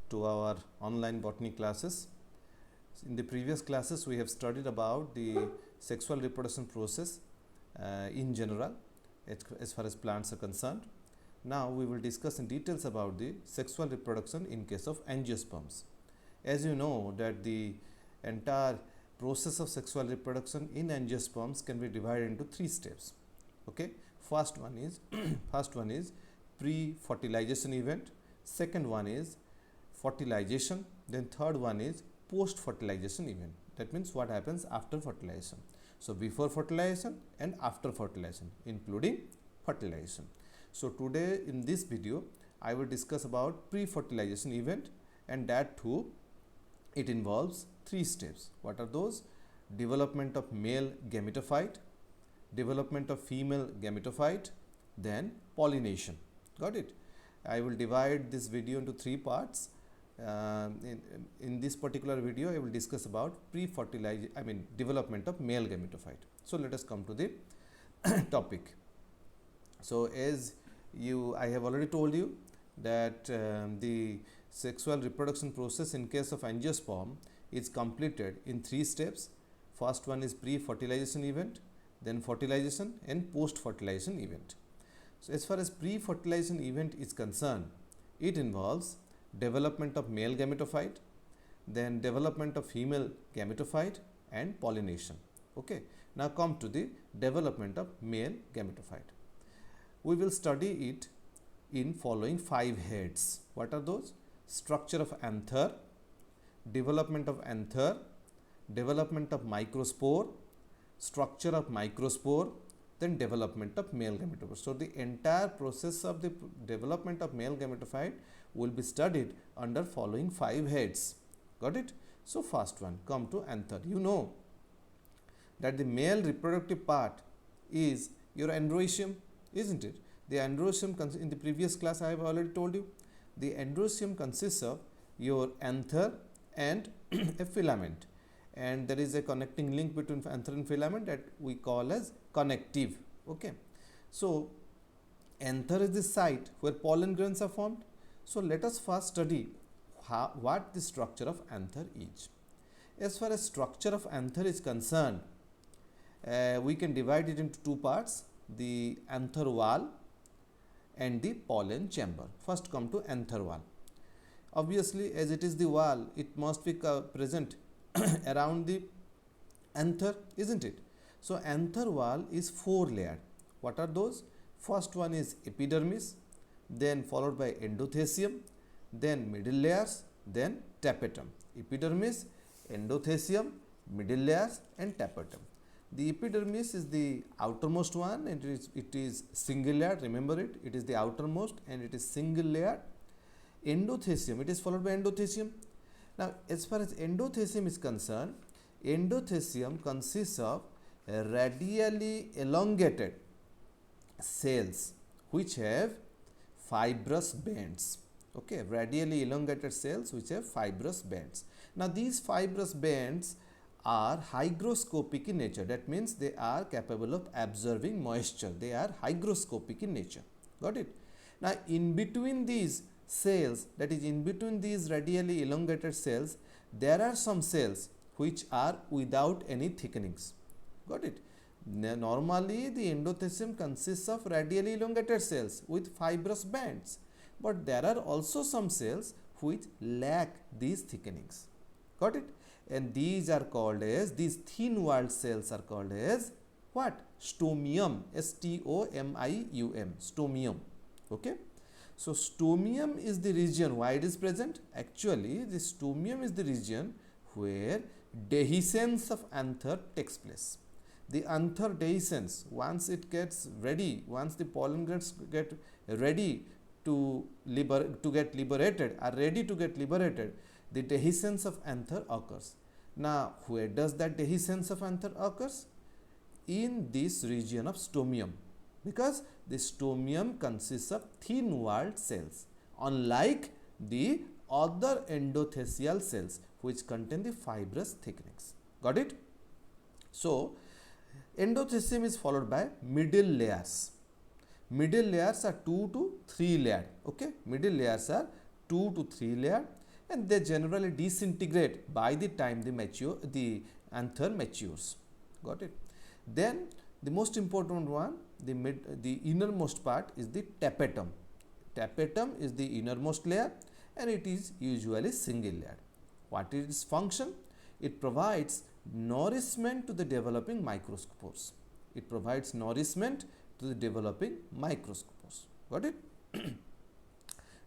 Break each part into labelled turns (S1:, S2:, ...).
S1: to our online botany classes. In the previous classes we have studied about the sexual reproduction process in general as far as plants are concerned. Now we will discuss in details about the sexual reproduction in case of angiosperms. As you know that the entire process of sexual reproduction in angiosperms can be divided into 3 steps. Okay, first one is pre-fertilization event, second one is fertilization, then third one is post-fertilization event. That means what happens after fertilization. So before fertilization and after fertilization, including fertilization. So today in this video I will discuss about pre-fertilization event, and that too it involves 3 steps. What are those? Development of male gametophyte, development of female gametophyte, then pollination. Got it? I will divide this video into 3 parts. In this particular video I will discuss about development of male gametophyte. So let us come to the topic. So as I have already told you that the sexual reproduction process in case of angiosperm is completed in 3 steps. First one is pre-fertilization event, then fertilization and post-fertilization event. So as far as pre-fertilization event is concerned, it involves development of male gametophyte, then development of female gametophyte and pollination. Okay. Now come to the development of male gametophyte. We will study it in following 5 heads. What are those? Structure of anther, development of anther, development of microspore, structure of microspore, then development of male gametophyte. So the entire process of the development of male gametophyte will be studied under following 5 heads. Got it? So first one, come to anther. You know that the male reproductive part is your androecium, isn't it? The androecium, in the previous class I have already told you, the androecium consists of your anther and a filament, and there is a connecting link between anther and filament that we call as connective. Okay. So anther is the site where pollen grains are formed. So let us first study what the structure of anther is. As far as structure of anther is concerned, we can divide it into 2 parts, the anther wall and the pollen chamber. First come to anther wall. Obviously as it is the wall, it must be present around the anther, isn't it? So anther wall is 4 layered. What are those? First one is epidermis, then followed by endothecium, then middle layers, then tapetum. Epidermis, endothecium, middle layers and tapetum. The epidermis is the outermost one, and it is single layered. Remember it, it is the outermost and it is single layered. Endothecium, it is followed by endothecium. Now as far as endothecium is concerned, endothecium consists of radially elongated cells which have fibrous bands. Okay, radially elongated cells which have fibrous bands. Now these fibrous bands are hygroscopic in nature. That means they are capable of absorbing moisture. They are hygroscopic in nature. Got it? Now in between these cells, that is in between these radially elongated cells, there are some cells which are without any thickenings. Got it? Normally the endothecium consists of radially elongated cells with fibrous bands, but there are also some cells which lack these thickenings. Got it? And these are called as, these thin walled cells are called as what? Stomium. S-T-O-M-I-U-M. Stomium. Okay. So stomium is the region. Why it is present? Actually the stomium is the region where dehiscence of anther takes place. The anther dehiscence, once it gets ready, once the pollen grains get ready to get liberated, the dehiscence of anther occurs. Now where does that dehiscence of anther occurs? In this region of stomium, because the stomium consists of thin walled cells, unlike the other endothecial cells which contain the fibrous thickenings. Got it? So endothecium is followed by middle layers. Middle layers are 2 to 3 layered. Okay, middle layers are 2 to 3 layered, and they generally disintegrate by the time the anther matures. Got it? Then the most important one, the innermost part is the tapetum. Tapetum is the innermost layer and it is usually single layer. What is its function? It provides nourishment to the developing microspores. It provides nourishment to the developing microspores. Got it?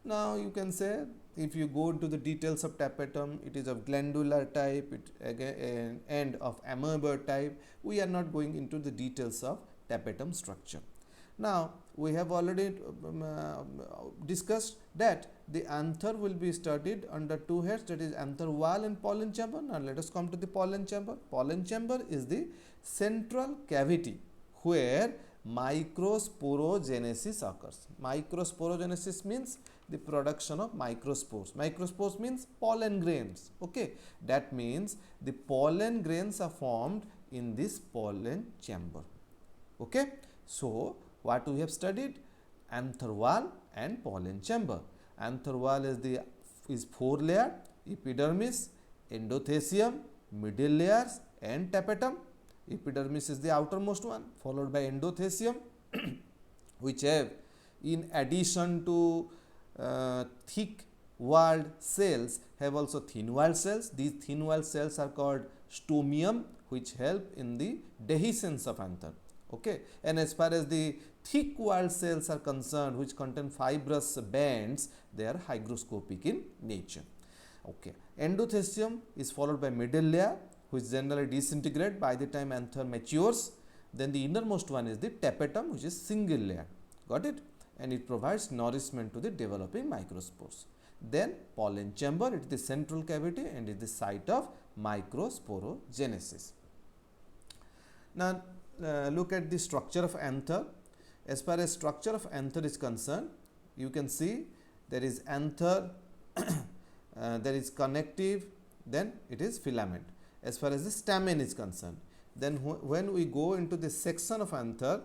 S1: Now you can say, if you go into the details of tapetum, it is of glandular type, it again and of amoeboid type. We are not going into the details of tapetum structure. Now we have already discussed that the anther will be studied under two heads, that is anther wall and pollen chamber. Now let us come to the pollen chamber. Pollen chamber is the central cavity where microsporogenesis occurs. Microsporogenesis means the production of microspores. Microspores means pollen grains. Okay, that means the pollen grains are formed in this pollen chamber. Okay, so what we have studied? Anther wall and pollen chamber. Anther wall is four layer: epidermis, endothecium, middle layers, and tapetum. Epidermis is the outermost one, followed by endothecium, which have, in addition to thick walled cells, have also thin walled cells. These thin walled cells are called stomium, which help in the dehiscence of anther. Okay, and as far as the thick walled cells are concerned, which contain fibrous bands, they are hygroscopic in nature. Okay, endothecium is followed by middle layer, which generally disintegrate by the time anther matures. Then the innermost one is the tapetum, which is single layer. Got it? And it provides nourishment to the developing microspores. Then pollen chamber, it is the central cavity and is the site of microsporogenesis. Now look at the structure of anther. As far as structure of anther is concerned, you can see there is anther, there is connective, then it is filament. As far as the stamen is concerned, then when we go into the section of anther,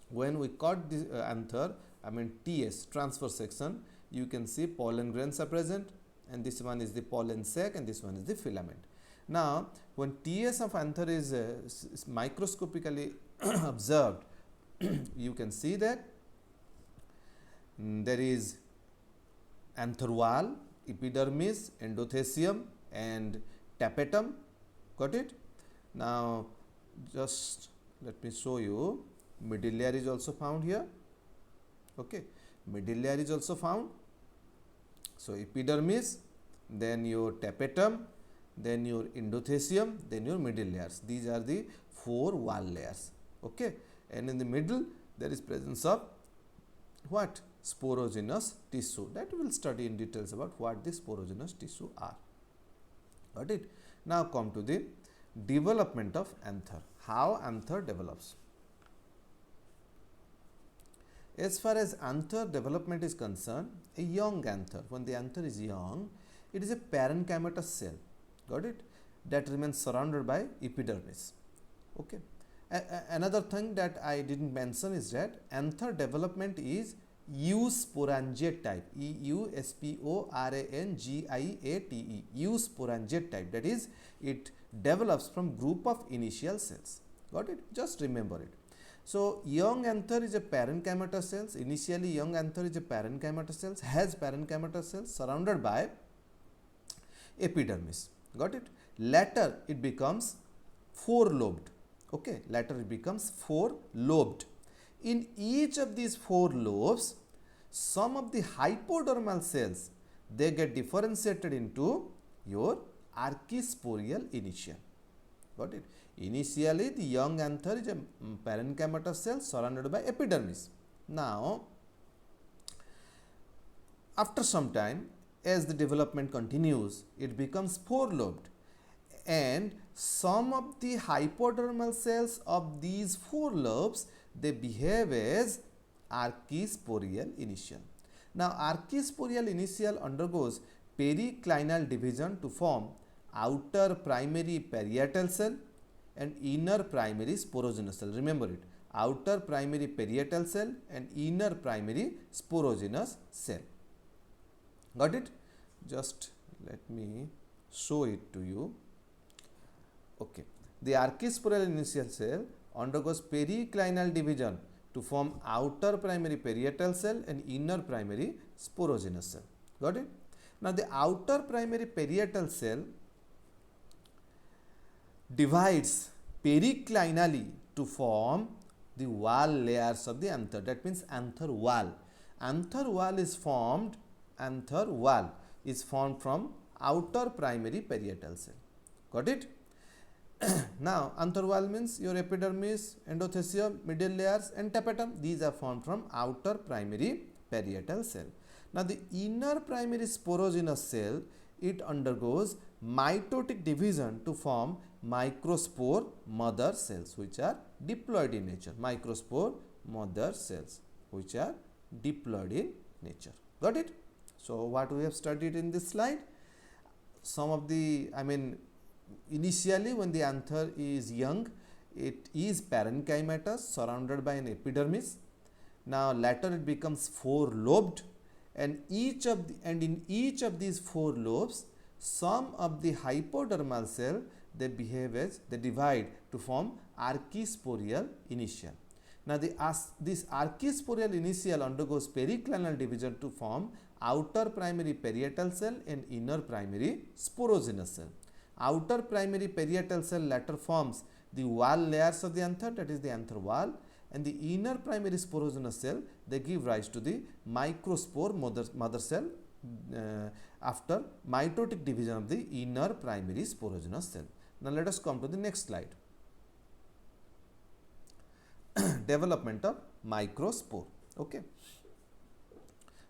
S1: when we cut the anther, I mean TS, transverse section, you can see pollen grains are present, and this one is the pollen sac and this one is the filament. Now when TS of anther is microscopically observed, you can see that there is anther wall, epidermis, endothecium and tapetum. Got it? Now just let me show you, middle layer is also found here. Okay, middle layer is also found. So epidermis, then your tapetum, then your endothecium, then your middle layers. These are the four wall layers. Okay, and in the middle there is presence of what? Sporogenous tissue. That we will study in details about what the sporogenous tissue are. Got it? Now come to the development of anther. How anther develops? As far as anther development is concerned, a young anther, when the anther is young, it is a parenchymatous cell. Got it? That remains surrounded by epidermis. Okay. Another thing that I didn't mention is that anther development is eusporangiate type, eusporangiate, eusporangiate type. That is, it develops from group of initial cells. Got it? Just remember it. So young anther is a parenchymatous cells. Initially young anther is a parenchymatous cells, has parenchymatous cells surrounded by epidermis. Got it? Later it becomes four-lobed. Okay, later it becomes four-lobed. In each of these four lobes, some of the hypodermal cells, they get differentiated into your archisporial initial. Got it? Initially the young anther is a parenchymatous cell surrounded by epidermis. Now after some time, as the development continues, it becomes four-lobed, and some of the hypodermal cells of these four lobes, they behave as archisporial initial. Now archisporial initial undergoes periclinal division to form outer primary parietal cell and inner primary sporogenous cell. Remember it, outer primary parietal cell and inner primary sporogenous cell. Got it? Just let me show it to you. Okay, the archisporal initial cell undergoes periclinal division to form outer primary parietal cell and inner primary sporogenous cell. Got it? Now the outer primary parietal cell divides periclinally to form the wall layers of the anther. That means anther wall. Anther wall is formed from outer primary parietal cell. Got it? Now anther wall means your epidermis, endothelium, middle layers and tapetum. These are formed from outer primary parietal cell. Now the inner primary sporogenous cell, it undergoes mitotic division to form microspore mother cells, which are diploid in nature. Microspore mother cells which are diploid in nature. Got it? So what we have studied in this slide, some of the, initially when the anther is young, it is parenchymatous surrounded by an epidermis. Now later it becomes four lobed, and in each of these four lobes, some of the hypodermal cell, they divide to form archisporial initial. Now this archisporial initial undergoes periclinal division to form outer primary parietal cell and inner primary sporogenous cell. Outer primary parietal cell later forms the wall layers of the anther, that is the anther wall, and the inner primary sporogenous cell, they give rise to the microspore mother cell after mitotic division of the inner primary sporogenous cell. Now let us come to the next slide. Development of microspore. Okay.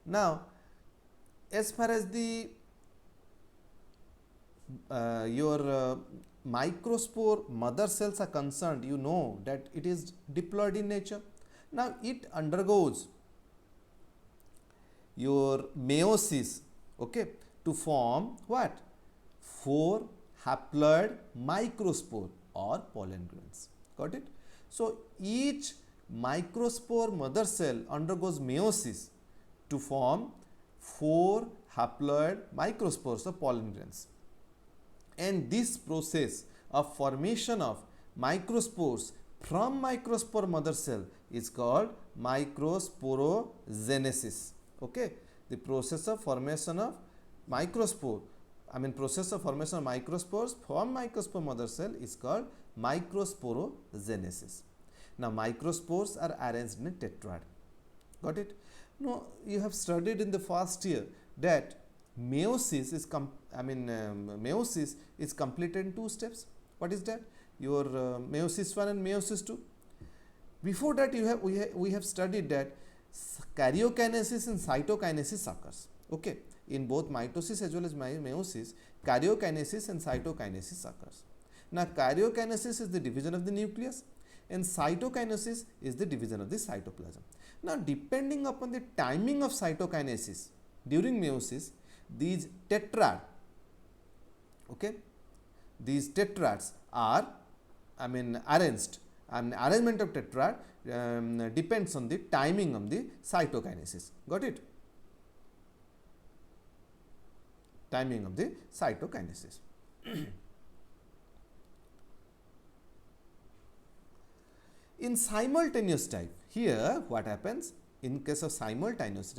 S1: Now as far as the microspore mother cells are concerned, you know that it is diploid in nature. Now it undergoes your meiosis, okay, to form what? 4 haploid microspore or pollen grains. Got it? So each microspore mother cell undergoes meiosis to form 4 haploid microspores of pollen grains. And this process of formation of microspores from microspore mother cell is called microsporogenesis. Okay, the process of formation of microspores from microspore mother cell is called microsporogenesis. Now microspores are arranged in a tetrad. Got it? Now you have studied in the first year that meiosis is completed in 2 steps. What is that? Your meiosis 1 and meiosis 2. Before that, we have studied that karyokinesis and cytokinesis occurs. Okay, in both mitosis as well as meiosis, karyokinesis and cytokinesis occurs. Now karyokinesis is the division of the nucleus and cytokinesis is the division of the cytoplasm. Now depending upon the timing of cytokinesis during meiosis, these tetrad, okay, these tetrads are arranged, and arrangement of tetrad depends on the timing of the cytokinesis. Got it? Timing of the cytokinesis. In simultaneous type, here what happens in case of simultaneous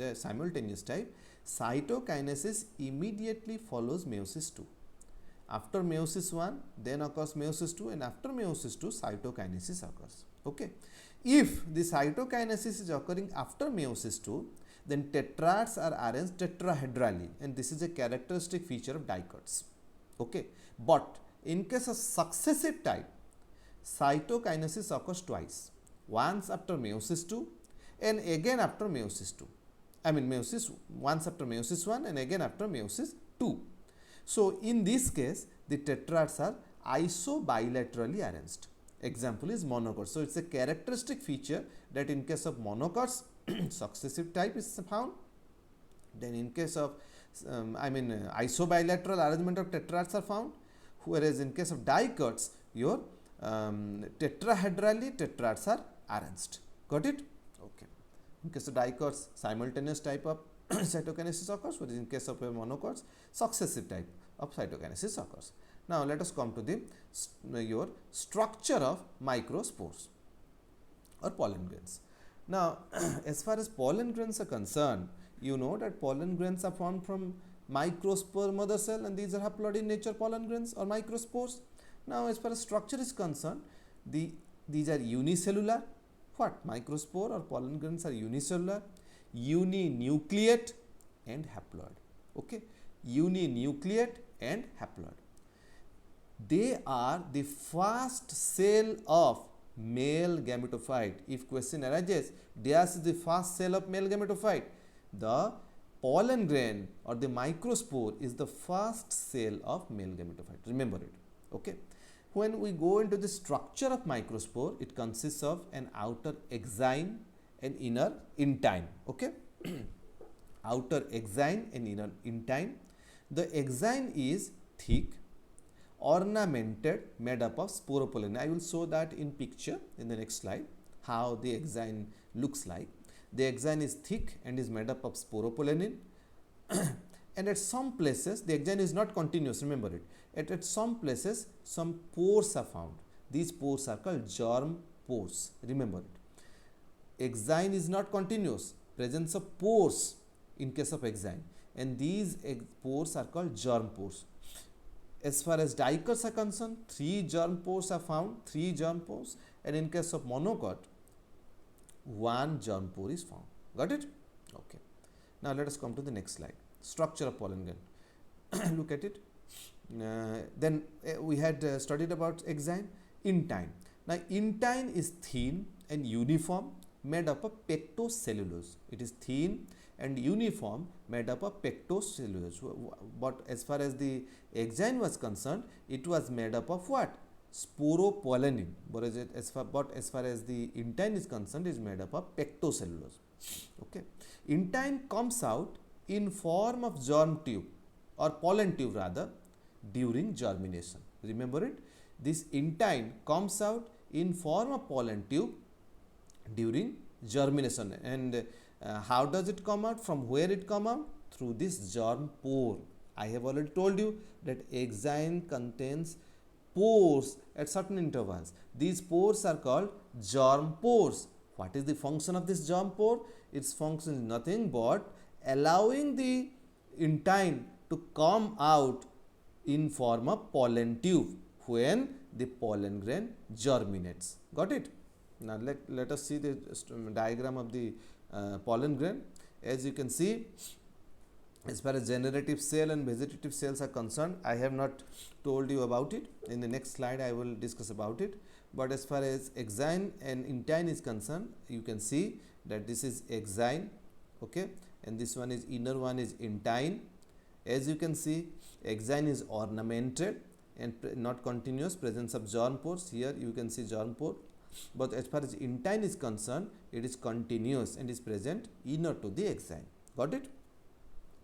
S1: type, cytokinesis immediately follows meiosis 2. After meiosis 1, then occurs meiosis 2, and after meiosis 2, cytokinesis occurs. Okay. If the cytokinesis is occurring after meiosis 2, then tetrads are arranged tetrahedrally, and this is a characteristic feature of dicots. Okay. But in case of successive type, cytokinesis occurs twice, once after meiosis 2 and again after meiosis 2. Meiosis once after meiosis 1 and again after meiosis 2. So in this case, the tetrads are isobilaterally arranged. Example is monocots. So it's a characteristic feature that in case of monocots, successive type is found. Then in case of isobilateral arrangement of tetrads are found, whereas in case of dicots, your tetrahedrally tetrads are arranged. Got it? Okay. In case of dicots, simultaneous type of cytokinesis occurs, whereas in case of monocots, successive type of cytokinesis occurs. Now let us come to the your structure of microspores or pollen grains. Now as far as pollen grains are concerned, you know that pollen grains are formed from microspore mother cell, and these are haploid in nature pollen grains or microspores. Now as far as structure is concerned, these are unicellular. What? Microspore or pollen grains are unicellular, uninucleate and haploid. Okay, uninucleate and haploid. They are the first cell of male gametophyte. If question arises, dash is the first cell of male gametophyte, the pollen grain or the microspore is the first cell of male gametophyte. Remember it. Okay. When we go into the structure of microspore, it consists of an outer exine and inner intine. Okay. Outer exine and inner intine. The exine is thick, ornamented, made up of sporopollen. I will show that in picture in the next slide, how the exine looks like. The exine is thick and is made up of sporopollenin. And at some places, the exine is not continuous, remember it. At some places, some pores are found. These pores are called germ pores, remember it. Exine is not continuous, presence of pores in case of exine, and these pores are called germ pores. As far as dicots are concerned, 3 germ pores are found, 3 germ pores, and in case of monocot, 1 germ pore is found. Got it? Okay. Now let us come to the next slide. Structure of pollen grain. Look at it. Then we had studied about exine, intine. Now intine is thin and uniform, made up of pectocellulose. It is thin and uniform, made up of pectocellulose. But as far as the exine was concerned, it was made up of what? Sporopollenin. But as far as the intine is concerned, it is made up of pectocellulose. Okay. Intine comes out in form of germ tube or pollen tube rather during germination. Remember it? This intine comes out in form of pollen tube during germination. And how does it come out? From where it come out? Through this germ pore. I have already told you that exine contains pores at certain intervals. These pores are called germ pores. What is the function of this germ pore? Its function is nothing but allowing the intine to come out in form of pollen tube when the pollen grain germinates. Got it? Now let us see the diagram of the pollen grain. As you can see, as far as generative cell and vegetative cells are concerned, I have not told you about it. In the next slide I will discuss about it. But as far as exine and intine is concerned, you can see that this is exine, okay, and this one is inner one is intine. As you can see, exine is ornamented and not continuous, presence of germ pores. Here you can see germ pore. But as far as intine is concerned, it is continuous and is present inner to the exine. Got it?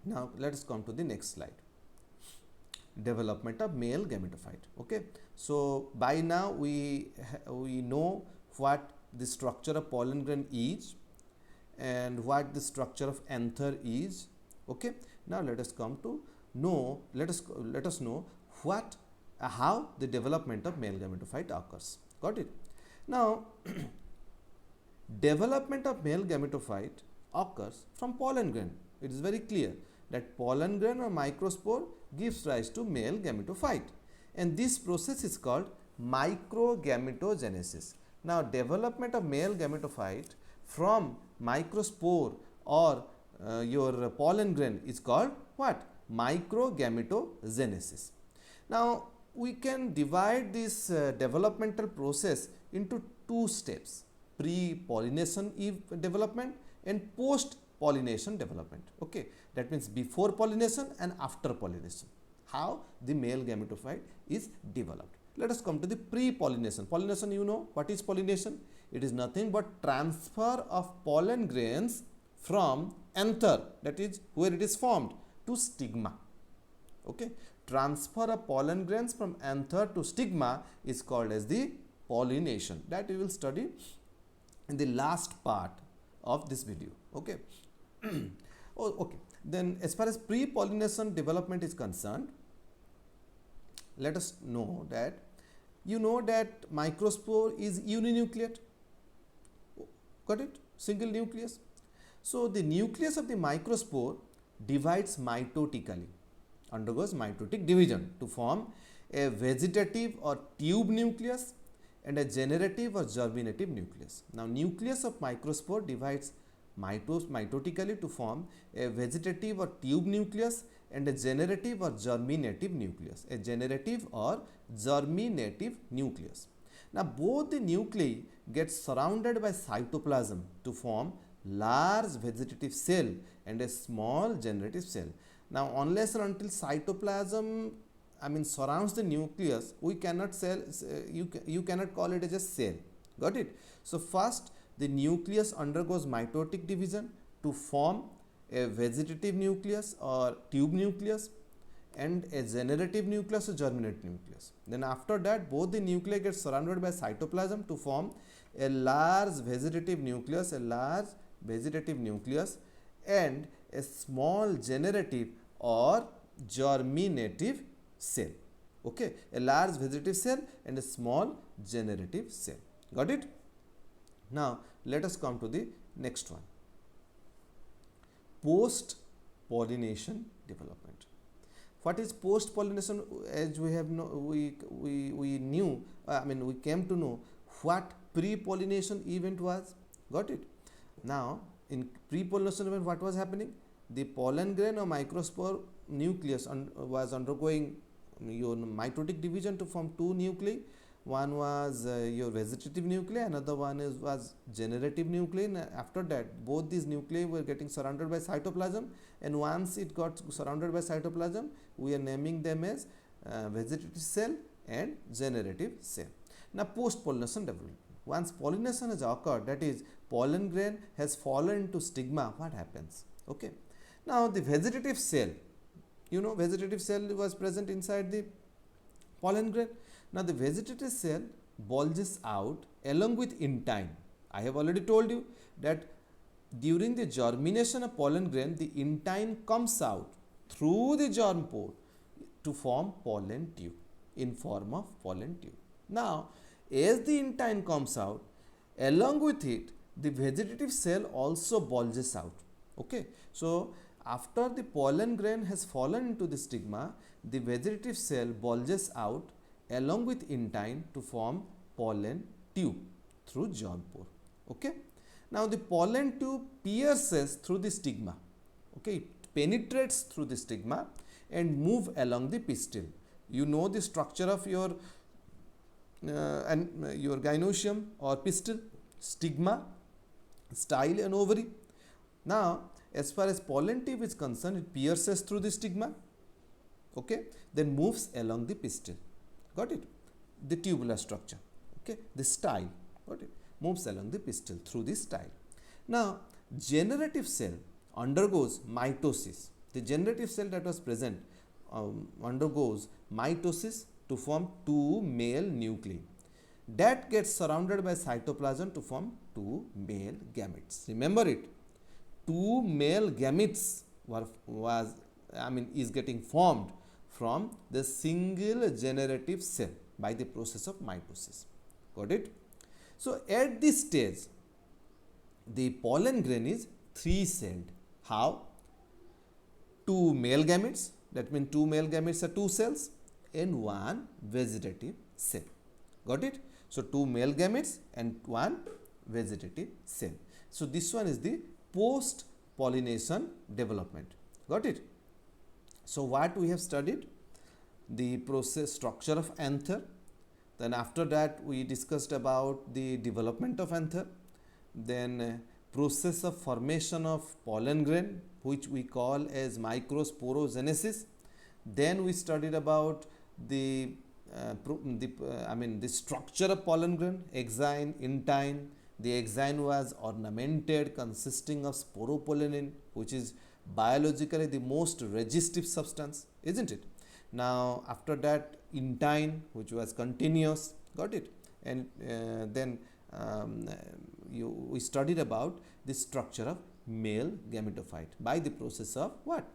S1: Now let us come to the next slide. Development of male gametophyte. Okay, so by now we know what the structure of pollen grain is and what the structure of anther is. Okay, now let us come to know, let us know what how the development of male gametophyte occurs. Got it? Now development of male gametophyte occurs from pollen grain. It is very clear that pollen grain or microspore gives rise to male gametophyte, and this process is called microgametogenesis. Now development of male gametophyte from microspore or your pollen grain is called what? Microgametogenesis. Now we can divide this developmental process into 2 steps: pre-pollination development and post-pollination development. Okay, that means before pollination and after pollination, how the male gametophyte is developed. Let us come to the pre-pollination. Pollination, you know what is pollination? It is nothing but transfer of pollen grains from anther, that is where it is formed, to stigma. Okay, transfer of pollen grains from anther to stigma is called as the pollination. That we will study in the last part of this video. Okay. Oh, okay. Then as far as pre-pollination development is concerned, let us know that you know that microspore is uninucleate. Got it? Single nucleus. So the nucleus of the microspore divides mitotically, undergoes mitotic division to form a vegetative or tube nucleus and a generative or germinative nucleus. Now, nucleus of microspore divides mitotically to form a vegetative or tube nucleus and a generative or germinative nucleus. A generative or germinative nucleus. Now, both the nuclei get surrounded by cytoplasm to form large vegetative cell and a small generative cell. Now, unless and until cytoplasm surrounds the nucleus, we cannot you cannot call it as a cell. Got it? So first the nucleus undergoes mitotic division to form a vegetative nucleus or tube nucleus and a generative nucleus or germinative nucleus. Then after that, both the nuclei get surrounded by cytoplasm to form a large vegetative nucleus, and a small generative or germinative cell. Okay, a large vegetative cell and a small generative cell. Got it? Now let us come to the next one. Post pollination development. What is post pollination? As we have we came to know what pre pollination event was. Got it? Now in pre pollination event, what was happening? The pollen grain or microspore nucleus was undergoing your mitotic division to form two nuclei. One was your vegetative nuclei, another one was generative nuclei. And after that, both these nuclei were getting surrounded by cytoplasm, and once it got surrounded by cytoplasm, we are naming them as vegetative cell and generative cell. Now post pollination development. Once pollination has occurred, that is pollen grain has fallen into stigma, what happens? Okay. Now the vegetative cell, vegetative cell was present inside the pollen grain. Now the vegetative cell bulges out along with intine. I have already told you that during the germination of pollen grain, the intine comes out through the germ pore to form pollen tube in form of pollen tube. Now as the intine comes out, along with it, the vegetative cell also bulges out. Okay. So after the pollen grain has fallen into the stigma, the vegetative cell bulges out along with intine to form pollen tube through germ pore. Okay. Now the pollen tube pierces through the stigma. Okay, it penetrates through the stigma and move along the pistil. You know the structure of your gynoecium or pistil, stigma, style and ovary. Now as far as pollen tube is concerned, it pierces through the stigma, okay, then moves along the pistil. Got it? The tubular structure, okay, the style, got it, moves along the pistil through the style. Now generative cell undergoes mitosis. The generative cell that was present undergoes mitosis to form two male nuclei that gets surrounded by cytoplasm to form two male gametes. Remember it, two male gametes is getting formed from the single generative cell by the process of mitosis. Got it? So at this stage, the pollen grain is three-celled. How? Two male gametes, that means two male gametes are two cells, and one vegetative cell. Got it? So two male gametes and one vegetative cell. So this one is the post pollination development. Got it? So what we have studied? The process structure of anther. Then after that we discussed about the development of anther. Then process of formation of pollen grain, which we call as microsporogenesis. Then we studied about the structure of pollen grain, exine, intine. The exine was ornamented, consisting of sporopollenin, which is biologically the most resistive substance, isn't it? Now after that, intine, which was continuous. Got it? And then we studied about the structure of male gametophyte by the process of what?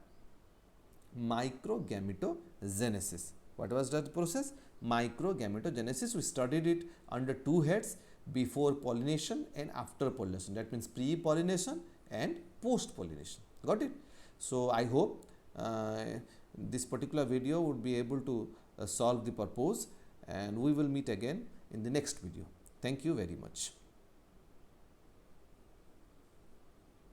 S1: Microgametogenesis. What was that process? Microgametogenesis. We studied it under two heads: before pollination and after pollination. That means pre-pollination and post-pollination. Got it? So I hope this particular video would be able to solve the purpose, and we will meet again in the next video. Thank you very much.